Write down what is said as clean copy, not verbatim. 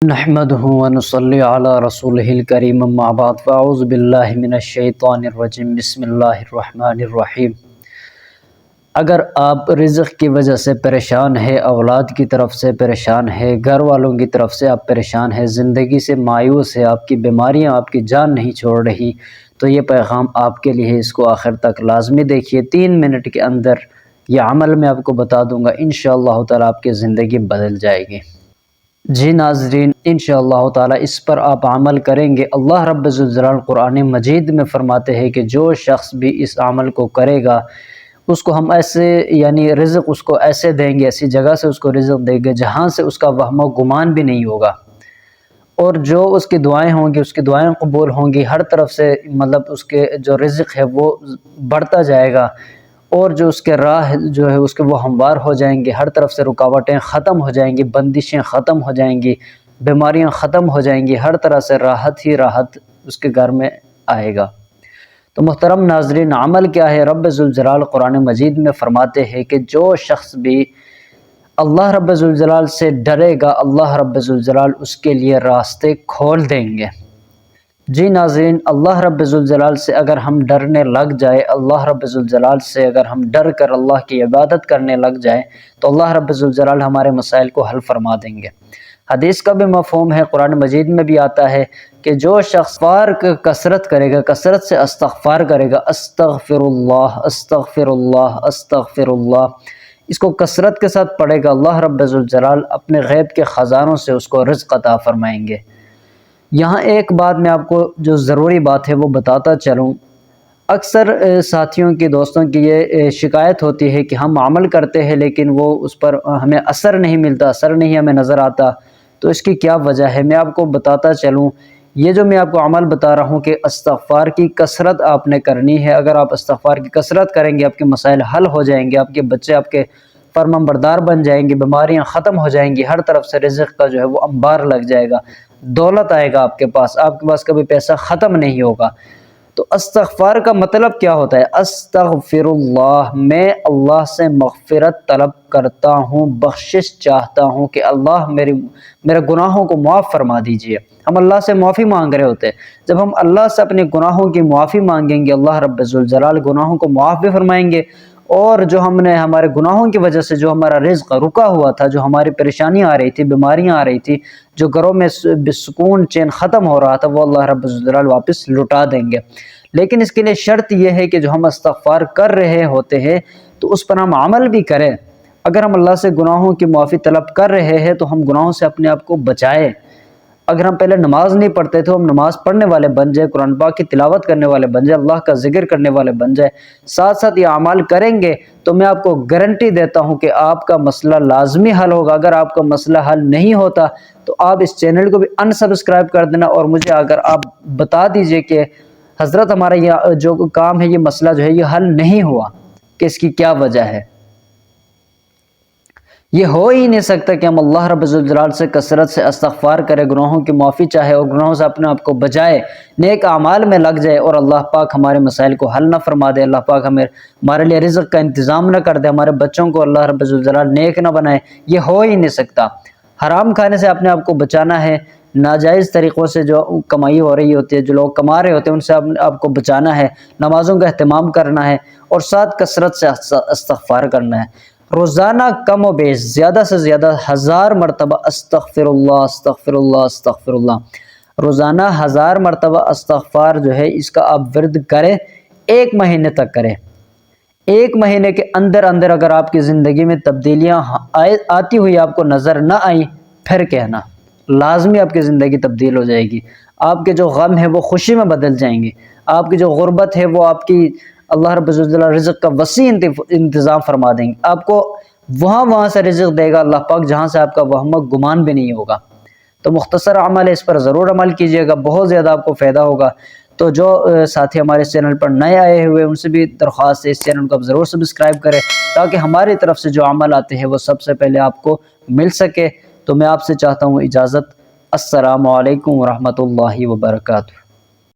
نحمده ونصلي على رسوله الكريم اما بعد فاعوذ باللہ من الشیطان الرجیم بسم اللہ الرحمن الرحیم۔ اگر آپ رزق کی وجہ سے پریشان ہے، اولاد کی طرف سے پریشان ہے، گھر والوں کی طرف سے آپ پریشان ہے، زندگی سے مایوس ہے، آپ کی بیماریاں آپ کی جان نہیں چھوڑ رہی، تو یہ پیغام آپ کے لیے ہے، اس کو آخر تک لازمی دیکھیے۔ 3 منٹ کے اندر یہ عمل میں آپ کو بتا دوں گا، انشاءاللہ تعالی آپ کی زندگی بدل جائے گی۔ جی ناظرین، انشاءاللہ تعالی اس پر آپ عمل کریں گے۔ اللہ رب الجلال قرآن مجید میں فرماتے ہیں کہ جو شخص بھی اس عمل کو کرے گا اس کو ہم ایسے رزق اس کو ایسے دیں گے، ایسی جگہ سے اس کو رزق دیں گے جہاں سے اس کا وہم و گمان بھی نہیں ہوگا، اور جو اس کی دعائیں ہوں گی اس کی دعائیں قبول ہوں گی، ہر طرف سے اس کے جو رزق ہے وہ بڑھتا جائے گا، اور جو اس کے راہ جو ہے اس کے وہ ہموار ہو جائیں گے، ہر طرف سے رکاوٹیں ختم ہو جائیں گی، بندشیں ختم ہو جائیں گی، بیماریاں ختم ہو جائیں گی، ہر طرح سے راحت ہی راحت اس کے گھر میں آئے گا۔ تو محترم ناظرین، عمل کیا ہے؟ رب ذوالجلال قرآن مجید میں فرماتے ہیں کہ جو شخص بھی اللہ رب ذوالجلال سے ڈرے گا، اللہ رب ذوالجلال اس کے لیے راستے کھول دیں گے۔ جی ناظرین، اللہ رب ذوالجلال سے اگر ہم ڈرنے لگ جائے، اللہ رب ذوالجلال سے اگر ہم ڈر کر اللہ کی عبادت کرنے لگ جائیں تو اللہ رب ذوالجلال ہمارے مسائل کو حل فرما دیں گے۔ حدیث کا بھی مفہوم ہے، قرآن مجید میں بھی آتا ہے کہ جو شخص استغفار کثرت کرے گا، کثرت سے استغفار کرے گا، استغفر اللہ استغفر اللہ استغفر اللہ، اس کو کثرت کے ساتھ پڑھے گا، اللہ رب ذوالجلال اپنے غیب کے خزانوں سے اس کو رزق عطا فرمائیں گے۔ یہاں ایک بات میں آپ کو جو ضروری بات ہے وہ بتاتا چلوں، اکثر ساتھیوں کی دوستوں کی یہ شکایت ہوتی ہے کہ ہم عمل کرتے ہیں لیکن وہ اس پر ہمیں اثر نہیں ملتا، اثر نہیں ہمیں نظر آتا، تو اس کی کیا وجہ ہے؟ میں آپ کو بتاتا چلوں، یہ جو میں آپ کو عمل بتا رہا ہوں کہ استغفار کی کثرت آپ نے کرنی ہے۔ اگر آپ استغفار کی کثرت کریں گے آپ کے مسائل حل ہو جائیں گے، آپ کے بچے آپ کے فرمانبردار بن جائیں گے، بیماریاں ختم ہو جائیں گی، ہر طرف سے رزق کا جو ہے وہ انبار لگ جائے گا، دولت آئے گا آپ کے پاس کبھی پیسہ ختم نہیں ہوگا۔ تو استغفار کا مطلب کیا ہوتا ہے؟ استغفر اللہ، میں اللہ سے مغفرت طلب کرتا ہوں، بخشش چاہتا ہوں کہ اللہ میرے گناہوں کو معاف فرما دیجئے۔ ہم اللہ سے معافی مانگ رہے ہوتے ہیں، جب ہم اللہ سے اپنے گناہوں کی معافی مانگیں گے اللہ رب ذوالجلال گناہوں کو معاف بھی فرمائیں گے، اور جو ہم نے ہمارے گناہوں کی وجہ سے جو ہمارا رزق رکا ہوا تھا، جو ہماری پریشانیاں آ رہی تھی، بیماریاں آ رہی تھی، جو گھروں میں سکون چین ختم ہو رہا تھا، وہ اللہ رب الجلال واپس لٹا دیں گے۔ لیکن اس کے لیے شرط یہ ہے کہ جو ہم استغفار کر رہے ہوتے ہیں تو اس پر ہم عمل بھی کریں۔ اگر ہم اللہ سے گناہوں کی معافی طلب کر رہے ہیں تو ہم گناہوں سے اپنے آپ کو بچائیں۔ اگر ہم پہلے نماز نہیں پڑھتے تو ہم نماز پڑھنے والے بن جائیں، قرآن پاک کی تلاوت کرنے والے بن جائیں، اللہ کا ذکر کرنے والے بن جائیں، ساتھ ساتھ یہ اعمال کریں گے تو میں آپ کو گارنٹی دیتا ہوں کہ آپ کا مسئلہ لازمی حل ہوگا۔ اگر آپ کا مسئلہ حل نہیں ہوتا تو آپ اس چینل کو بھی انسبسکرائب کر دینا، اور مجھے اگر آپ بتا دیجئے کہ حضرت ہمارا یہ جو کام ہے، یہ مسئلہ جو ہے یہ حل نہیں ہوا، کہ اس کی کیا وجہ ہے۔ یہ ہو ہی نہیں سکتا کہ ہم اللہ رب الجلال سے کثرت سے استغفار کرے، گناہوں کی معافی چاہے اور گناہوں سے اپنے آپ کو بچائے، نیک اعمال میں لگ جائے، اور اللہ پاک ہمارے مسائل کو حل نہ فرما دے، اللہ پاک ہمارے لیے رزق کا انتظام نہ کر دے، ہمارے بچوں کو اللہ رب الجلال نیک نہ بنائے، یہ ہو ہی نہیں سکتا۔ حرام کھانے سے اپنے آپ کو بچانا ہے، ناجائز طریقوں سے جو کمائی ہو رہی ہوتی ہے، جو لوگ کما رہے ہوتے ہیں ان سے آپ کو بچانا ہے، نمازوں کا اہتمام کرنا ہے، اور ساتھ کثرت سے استغفار کرنا ہے۔ روزانہ کم و بیش زیادہ سے زیادہ 1000 مرتبہ استغفر اللہ استغفر اللہ استغفر اللہ، روزانہ 1000 مرتبہ استغفار جو ہے اس کا آپ ورد کریں، 1 مہینے تک کریں۔ 1 مہینے کے اندر اندر اگر آپ کی زندگی میں تبدیلیاں آتی ہوئی آپ کو نظر نہ آئیں، پھر کہنا، لازمی آپ کی زندگی تبدیل ہو جائے گی۔ آپ کے جو غم ہے وہ خوشی میں بدل جائیں گے، آپ کی جو غربت ہے وہ آپ کی اللہ رب الجلال رزق کا وسیع انتظام فرما دیں گے، آپ کو وہاں سے رزق دے گا اللہ پاک جہاں سے آپ کا وہم گمان بھی نہیں ہوگا۔ تو مختصر عمل ہے، اس پر ضرور عمل کیجئے گا، بہت زیادہ آپ کو فائدہ ہوگا۔ تو جو ساتھی ہمارے اس چینل پر نئے آئے ہوئے ان سے بھی درخواست ہے اس چینل کو آپ ضرور سبسکرائب کریں تاکہ ہماری طرف سے جو عمل آتے ہیں وہ سب سے پہلے آپ کو مل سکے۔ تو میں آپ سے چاہتا ہوں اجازت، السلام علیکم ورحمۃ اللہ وبرکاتہ۔